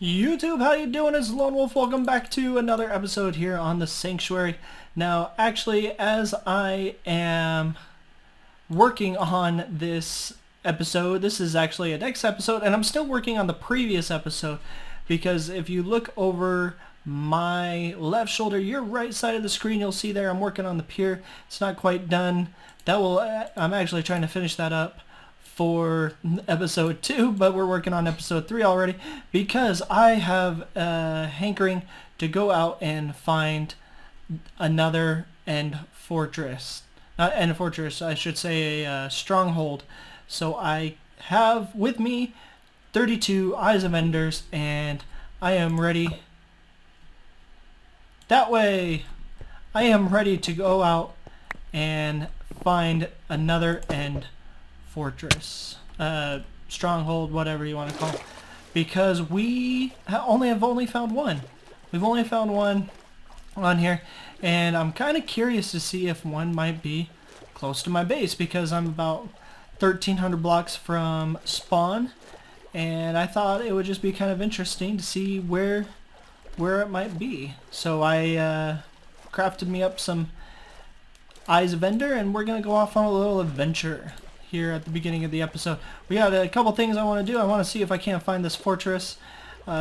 YouTube, how you doing? It's Lone Wolf. Welcome back to another episode here on the Sanctuary. Now, actually, as I am working on this episode, this is actually a next episode, and I'm still working on the previous episode, because if you look over my left shoulder, your right side of the screen, you'll see there I'm working on the pier. It's not quite done. I'm actually trying to finish that up for episode 2, but we're working on episode 3 already because I have a hankering to go out and find another end fortress. Not end fortress, I should say a stronghold. So I have with me 32 Eyes of Enders, and I am ready. That way, I am ready to go out and find another end fortress, stronghold, whatever you want to call it, because we have only found one. We've only found one on here, and I'm kind of curious to see if one might be close to my base, because I'm about 1,300 blocks from spawn, and I thought it would just be kind of interesting to see where it might be. So I crafted me up some Eyes of Ender, and we're gonna go off on a little adventure here at the beginning of the episode. We got a couple things I want to do. I want to see if I can't find this fortress,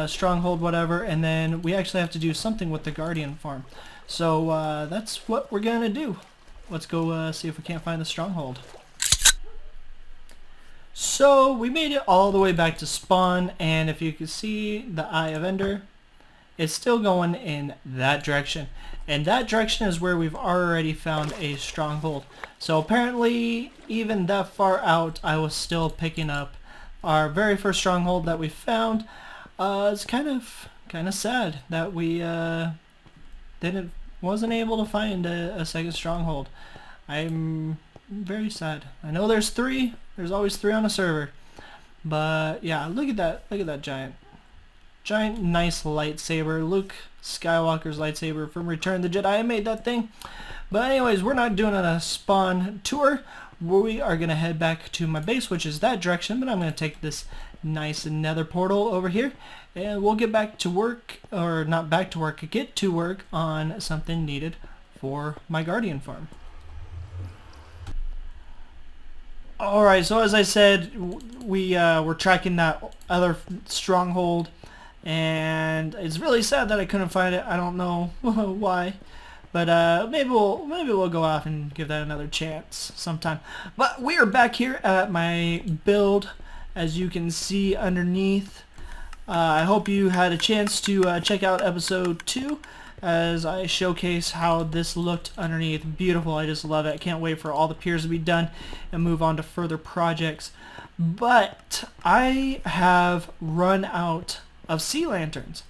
stronghold, whatever, and then we actually have to do something with the Guardian farm. So that's what we're gonna do. Let's go see if we can't find the stronghold. So we made it all the way back to spawn, and if you can see the Eye of Ender, it's still going in that direction. And that direction is where we've already found a stronghold. So apparently, even that far out, I was still picking up our very first stronghold that we found. It's kind of sad that we wasn't able to find a second stronghold. I'm very sad. I know there's 3. There's always 3 on a server. But yeah, look at that giant nice lightsaber. Luke Skywalker's lightsaber from Return of the Jedi. I made that thing. But anyways, we're not doing a spawn tour. We are going to head back to my base, which is that direction, but I'm going to take this nice nether portal over here, and we'll get back to work, or not back to work, get to work on something needed for my Guardian farm. Alright, so as I said, we're tracking that other stronghold, and it's really sad that I couldn't find it. I don't know why, but maybe we'll go off and give that another chance sometime. But we are back here at my build, as you can see underneath. I hope you had a chance to check out episode 2 as I showcase how this looked underneath. Beautiful. I just love it. I can't wait for all the piers to be done and move on to further projects. But I have run out of sea lanterns.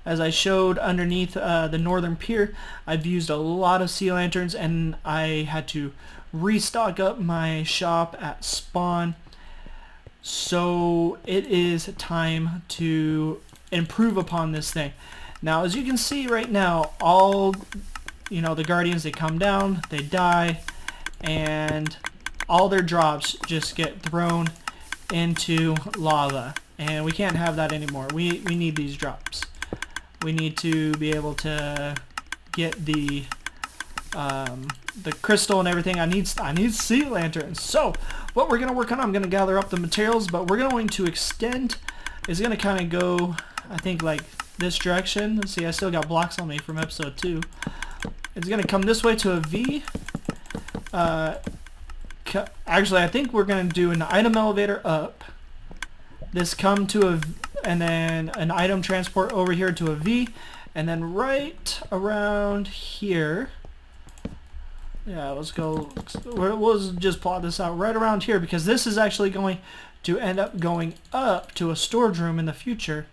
As I showed underneath the northern pier, I've used a lot of sea lanterns, and I had to restock up my shop at spawn. So it is time to improve upon this thing. Now, as you can see right now, all the Guardians, they come down, they die, and all their drops just get thrown into lava. And we can't have that anymore. We need these drops. We need to be able to get the crystal and everything. I need sea lanterns. So what we're gonna work on, I'm gonna gather up the materials, but we're going to extend. It's gonna kind of go, I think, like this direction. Let's see, I still got blocks on me from episode 2. It's gonna come this way to a V. Actually, I think we're gonna do an item elevator up. This come to a, and then an item transport over here to a V, and then right around here. Yeah, we'll just plot this out right around here, because this is actually going to end up going up to a storage room in the future.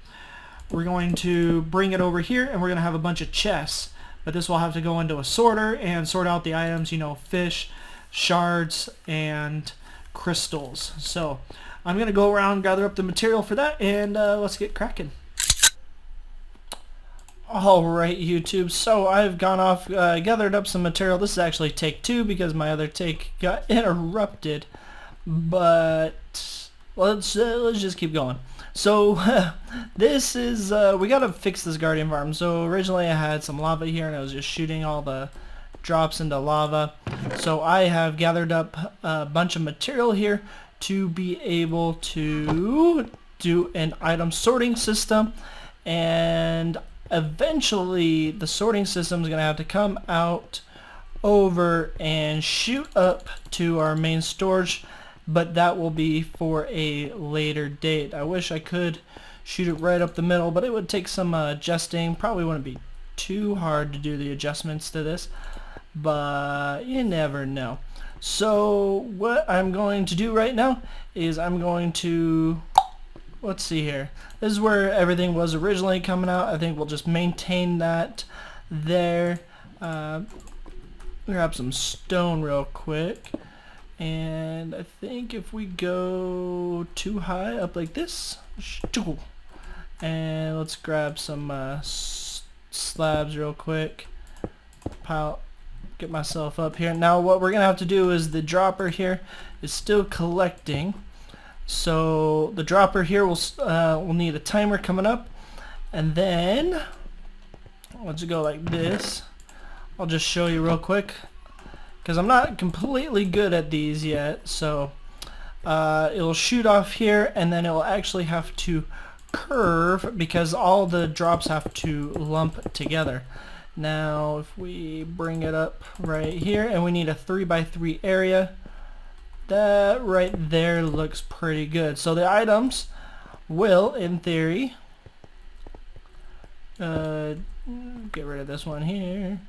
We're going to bring it over here, and we're going to have a bunch of chests, but this will have to go into a sorter and sort out the items, fish, shards, and crystals. So I'm going to go around, gather up the material for that, and let's get cracking. Alright, YouTube, so I've gone off, gathered up some material. This is actually take 2 because my other take got interrupted, but let's just keep going. So this is we gotta fix this guardian farm. So originally I had some lava here and I was just shooting all the drops into lava. So I have gathered up a bunch of material here to be able to do an item sorting system, and eventually the sorting system is gonna have to come out over and shoot up to our main storage, but that will be for a later date. I wish I could shoot it right up the middle, but it would take some adjusting. Probably wouldn't be too hard to do the adjustments to this, but you never know. So what I'm going to do right now is I'm going to, let's see here, this is where everything was originally coming out. I think we'll just maintain that there. Grab some stone real quick, and I think if we go too high up like this, and let's grab some slabs real quick, get myself up here. Now what we're gonna have to do is the dropper here is still collecting, so the dropper here will need a timer coming up, and then let's go like this. I'll just show you real quick because I'm not completely good at these yet. So it'll shoot off here and then it'll actually have to curve because all the drops have to lump together. Now if we bring it up right here, and we need a 3x3 area, that right there looks pretty good. So the items will, in theory, get rid of this one here.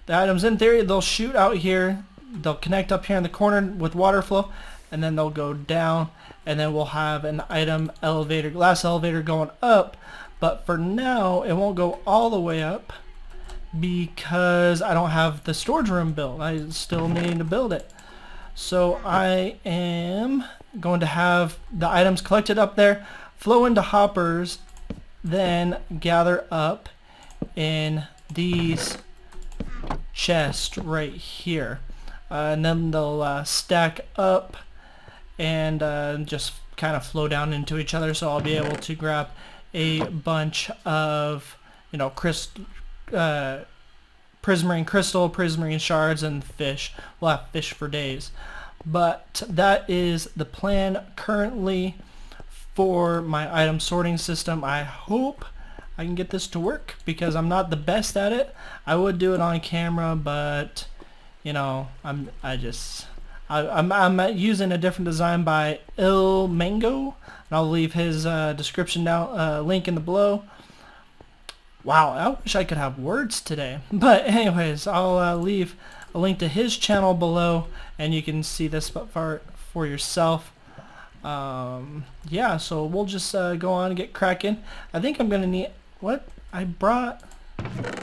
The items, in theory, they'll shoot out here, they'll connect up here in the corner with water flow, and then they'll go down, and then we'll have an item elevator, glass elevator going up. But for now, it won't go all the way up because I don't have the storage room built. I still need to build it. So I am going to have the items collected up there, flow into hoppers, then gather up in these chests right here, and then they'll stack up and just kind of flow down into each other. So I'll be able to grab a bunch of, you know, prismarine crystal, prismarine shards, and fish. We'll have fish for days. But that is the plan currently for my item sorting system. I hope I can get this to work because I'm not the best at it. I would do it on camera, but you know, I'm using a different design by ilmango, and I'll leave his description down, link in the below. Wow, I wish I could have words today. But anyways, I'll leave a link to his channel below, and you can see this part for yourself. Yeah, so we'll just go on and get cracking. I think I'm gonna need what I brought.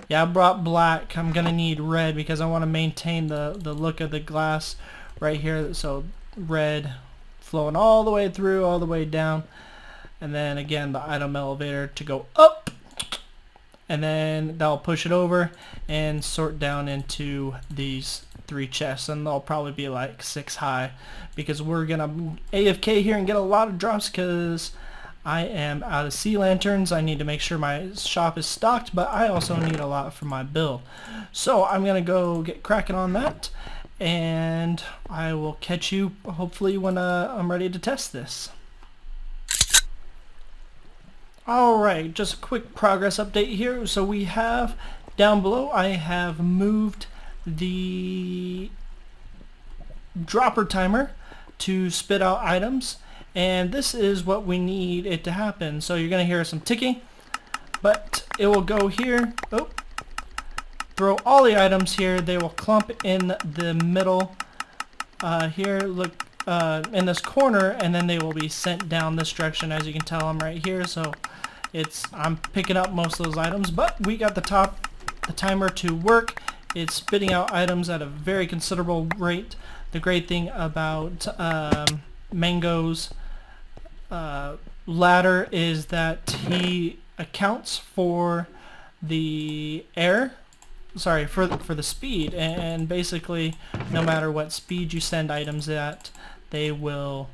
Yeah, I brought black. I'm gonna need red because I want to maintain the look of the glass right here. So red flowing all the way through, all the way down, and then again the item elevator to go up, and then that'll push it over and sort down into these 3 chests, and they'll probably be like 6 high because we're gonna AFK here and get a lot of drops because I am out of sea lanterns. I need to make sure my shop is stocked, but I also need a lot for my build. So I'm gonna go get cracking on that, and I will catch you hopefully when I'm ready to test this. Alright, just a quick progress update here. So we have down below, I have moved the dropper timer to spit out items, and this is what we need it to happen. So you're gonna hear some ticking, but it will go here, throw all the items here, they will clump in the middle here, look in this corner, and then they will be sent down this direction. As you can tell, I'm right here, so I'm picking up most of those items, but we got the timer to work. It's spitting out items at a very considerable rate. The great thing about Mango's ladder is that he accounts for the for the speed, and basically no matter what speed you send items at, they will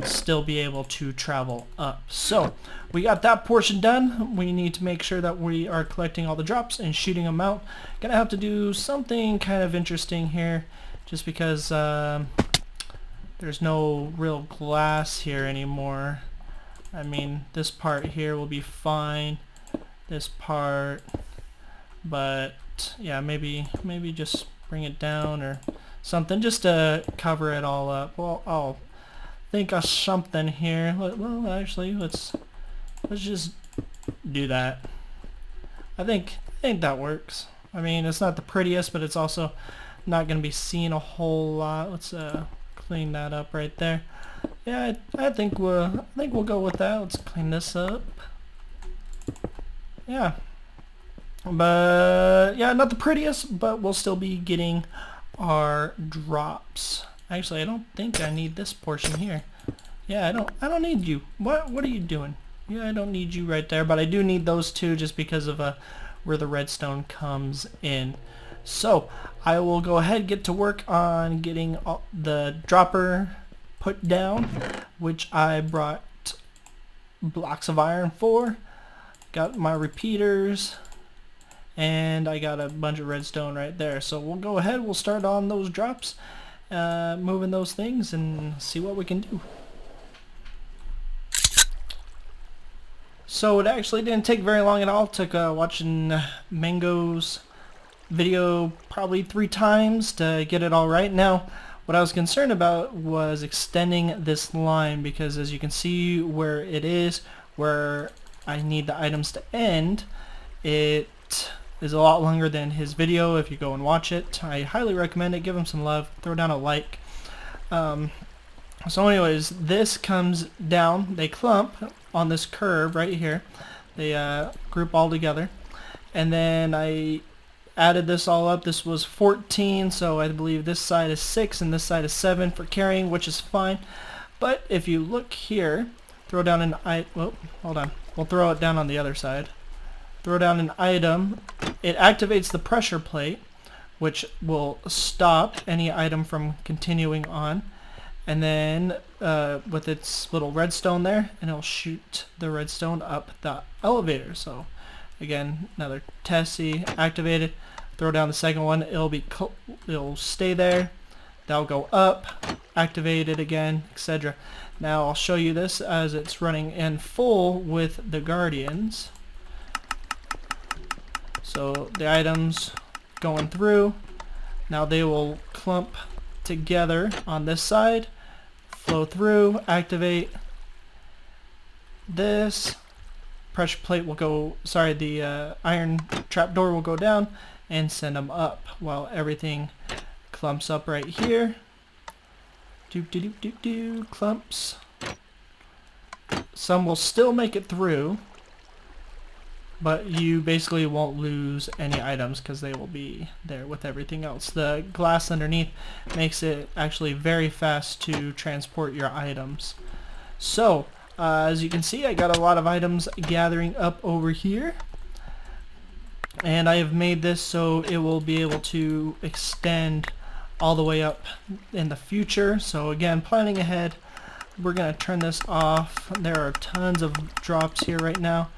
still be able to travel up. So we got that portion done. We need to make sure that we are collecting all the drops and shooting them out. Gonna have to do something kind of interesting here, just because there's no real glass here anymore. I mean, this part here will be fine, this part, but yeah, maybe just bring it down or something just to cover it all up. Well, I'll think of something here. Well, actually, let's just do that. I think that works. I mean, it's not the prettiest, but it's also not going to be seen a whole lot. Let's clean that up right there. Yeah, I think we'll go with that. Let's clean this up. Yeah. But yeah, not the prettiest, but we'll still be getting our drops. Actually, I don't think I need this portion here. Yeah, I don't need you. What are you doing? Yeah, I don't need you right there, but I do need those two just because of where the redstone comes in. So I will go ahead, get to work on getting the dropper put down, which I brought blocks of iron for. Got my repeaters, and I got a bunch of redstone right there. So we'll go ahead, we'll start on those drops, moving those things and see what we can do. So it actually didn't take very long at all. It took watching Mango's video probably 3 times to get it all right. Now what I was concerned about was extending this line, because as you can see where it is, where I need the items to end, it is a lot longer than his video. If you go and watch it, I highly recommend it. Give him some love, throw down a like. So anyways, this comes down, they clump on this curve right here. They group all together, and then I added this all up. This was 14, so I believe this side is 6 and this side is 7 for carrying, which is fine. But if you look here, throw down an well, hold on, we'll throw it down on the other side. Throw down an item, it activates the pressure plate, which will stop any item from continuing on, and then with its little redstone there, and it'll shoot the redstone up the elevator. So again, another testy, activated. Throw down the second one, it'll stay there, that'll go up, activate it again, etc. Now I'll show you this as it's running in full with the guardians. So the items going through, now they will clump together on this side, flow through, activate this, pressure plate will go, sorry, the iron trapdoor will go down and send them up while everything clumps up right here. Clumps. Some will still make it through, but you basically won't lose any items because they will be there with everything else. The glass underneath makes it actually very fast to transport your items. So as you can see, I got a lot of items gathering up over here, and I have made this so it will be able to extend all the way up in the future. So again, planning ahead, we're gonna turn this off. There are tons of drops here right now.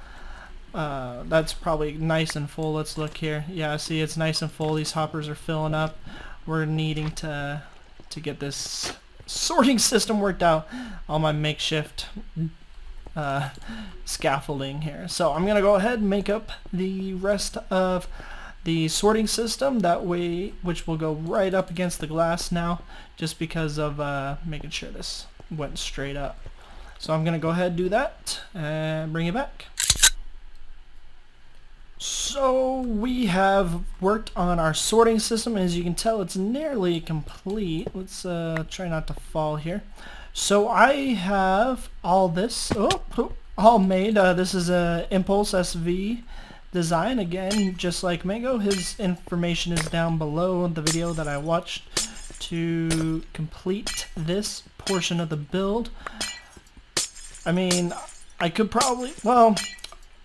That's probably nice and full. Let's look here. Yeah, see, it's nice and full. These hoppers are filling up. We're needing to get this sorting system worked out on my makeshift scaffolding here. So I'm gonna go ahead and make up the rest of the sorting system, that way, which will go right up against the glass now, just because of making sure this went straight up. So I'm gonna go ahead and do that and bring it back. So we have worked on our sorting system. As you can tell, it's nearly complete. Let's try not to fall here. So I have all this all made. This is a impulseSV design, again, just like Mango. His information is down below the video that I watched to complete this portion of the build. I mean, I could probably, well,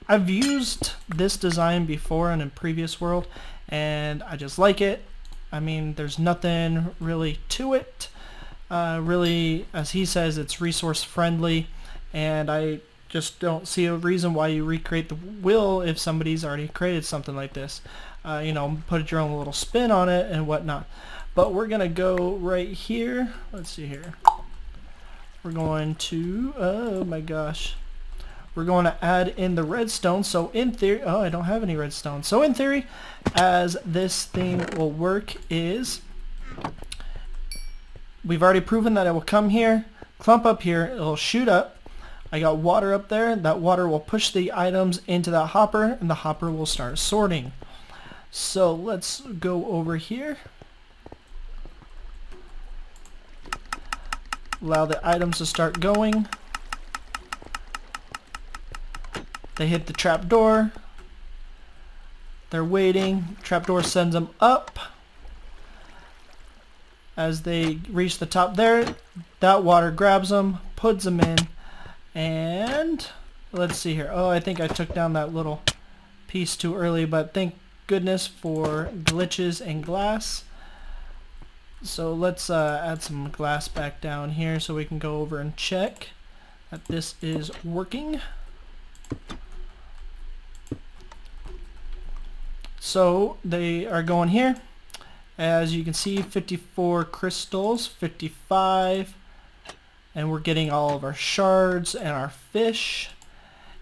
I've used this design before in a previous world, and I just like it. I mean, there's nothing really to it. really, as he says, it's resource friendly, and I just don't see a reason why you recreate the wheel if somebody's already created something like this. You know, put your own little spin on it and whatnot. But we're gonna go right here. Let's see here. We're going to, oh my gosh. We're going to add in the redstone. So in theory, oh, I don't have any redstone. So in theory, as this thing will work is, we've already proven that it will come here, clump up here, it'll shoot up. I got water up there. That water will push the items into that hopper, and the hopper will start sorting. So let's go over here. Allow the items to start going. They hit the trapdoor. They're waiting. Trapdoor sends them up. As they reach the top there, that water grabs them, puts them in, and let's see here. Oh, I think I took down that little piece too early, but thank goodness for glitches and glass. So let's add some glass back down here so we can go over and check that this is working. So they are going here. As you can see, 54 crystals, 55, and we're getting all of our shards and our fish.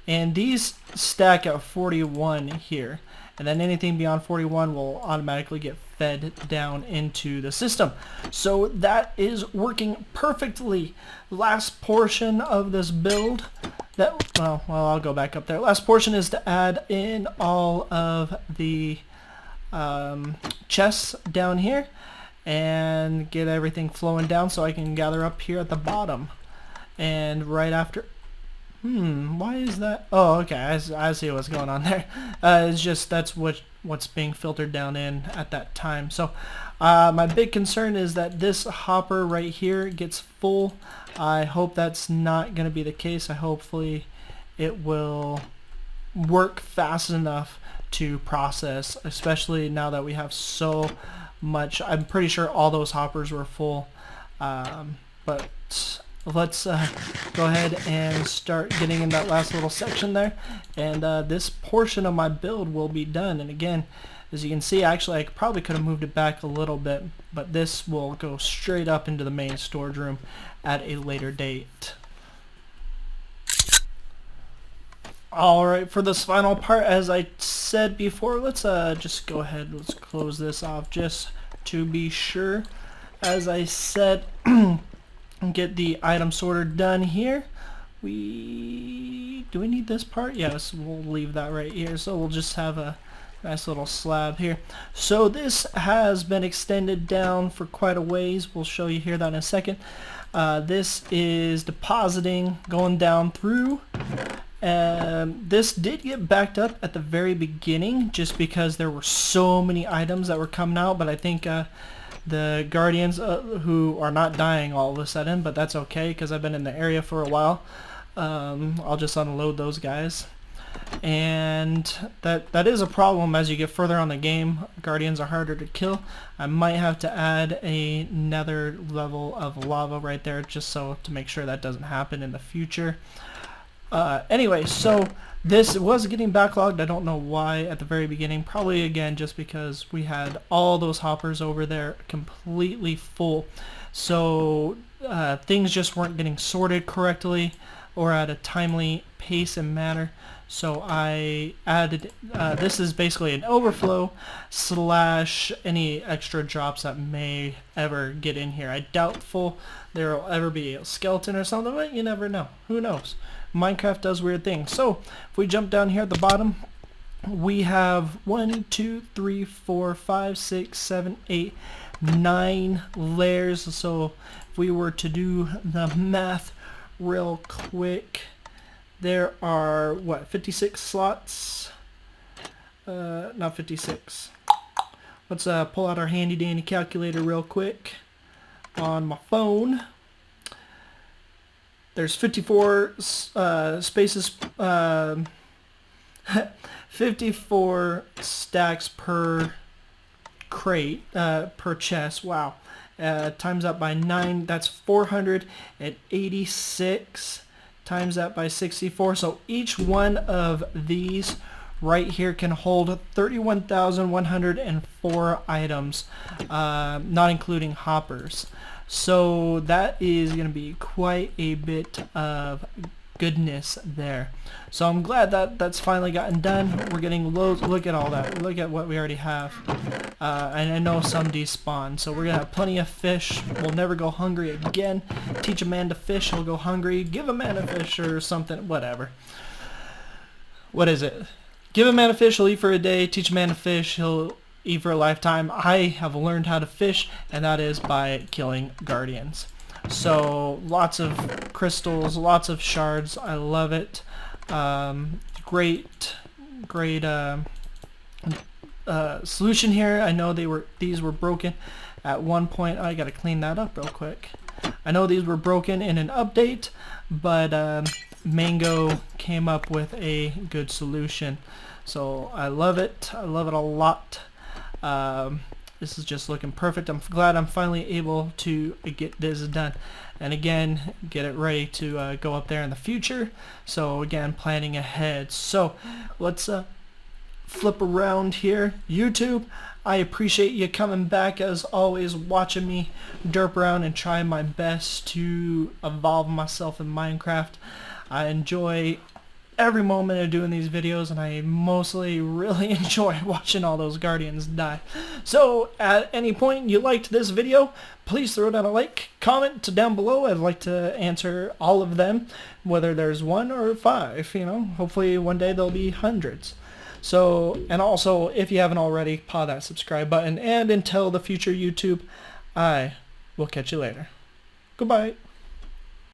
And these stack at 41 here. And then anything beyond 41 will automatically get fed down into the system. So that is working perfectly. Last portion of this build, well, I'll go back up there. Last portion is to add in all of the chests down here and get everything flowing down so I can gather up here at the bottom. And right after, why is that? Oh, okay, I see what's going on there. It's just that's what's being filtered down in at that time. So my big concern is that this hopper right here gets full. I hope that's not going to be the case. Hopefully it will work fast enough to process, especially now that we have so much. I'm pretty sure all those hoppers were full, but let's go ahead and start getting in that last little section there, and this portion of my build will be done. And again, as you can see, actually I probably could have moved it back a little bit, but this will go straight up into the main storage room at a later date. Alright, for this final part, as I said before, let's just go ahead, let's close this off just to be sure. As I said, get the item sorter done here. Do we need this part? Yes, we'll leave that right here. So we'll just have a nice little slab here. So this has been extended down for quite a ways. We'll show you here that in a second. This is depositing, going down through. This did get backed up at the very beginning just because there were so many items that were coming out, but I think the guardians who are not dying all of a sudden, but that's okay because I've been in the area for a while. I'll just unload those guys, and that is a problem as you get further on the game. Guardians are harder to kill. I might have to add another level of lava right there just so to make sure that doesn't happen in the future. Anyway, so this was getting backlogged. I don't know why at the very beginning. Probably again just because we had all those hoppers over there completely full. So things just weren't getting sorted correctly or at a timely pace and manner. So I added, this is basically an overflow slash any extra drops that may ever get in here. I doubtful there will ever be a skeleton or something, but you never know. Who knows? Minecraft does weird things. So if we jump down here at the bottom, we have 1, 2, 3, 4, 5, 6, 7, 8, 9 layers. So if we were to do the math real quick, there are what, 56 slots? Not 56. Let's pull out our handy dandy calculator real quick on my phone. There's 54 spaces, 54 stacks per crate, per chest. Wow. times that by 9, that's 486. Times that by 64. So each one of these right here can hold 31,104 items, not including hoppers. So that is going to be quite a bit of goodness there. So I'm glad that that's finally gotten done. We're getting loads. Look at all that. Look at what we already have. And I know some despawn. So we're going to have plenty of fish. We'll never go hungry again. Teach a man to fish, he'll go hungry. Give a man a fish or something. Whatever. What is it? Give a man a fish, he'll eat for a day. Teach a man to fish, he'll eat for a lifetime. I have learned how to fish, and that is by killing guardians. So lots of crystals, lots of shards. I love it. Great solution here. I know these were broken at one point. I gotta clean that up real quick. I know these were broken in an update, but Mango came up with a good solution. So I love it. I love it a lot. This is just looking perfect. I'm glad I'm finally able to get this done. And again, get it ready to go up there in the future. So again, planning ahead. So let's flip around here. YouTube, I appreciate you coming back as always, watching me derp around and try my best to evolve myself in Minecraft. I enjoy every moment of doing these videos, and I mostly really enjoy watching all those guardians die. So at any point you liked this video, please throw down a like, comment down below. I'd like to answer all of them, whether there's 1 or 5, you know. Hopefully one day there'll be hundreds. So, and also if you haven't already, paw that subscribe button, and until the future YouTube, I will catch you later. Goodbye.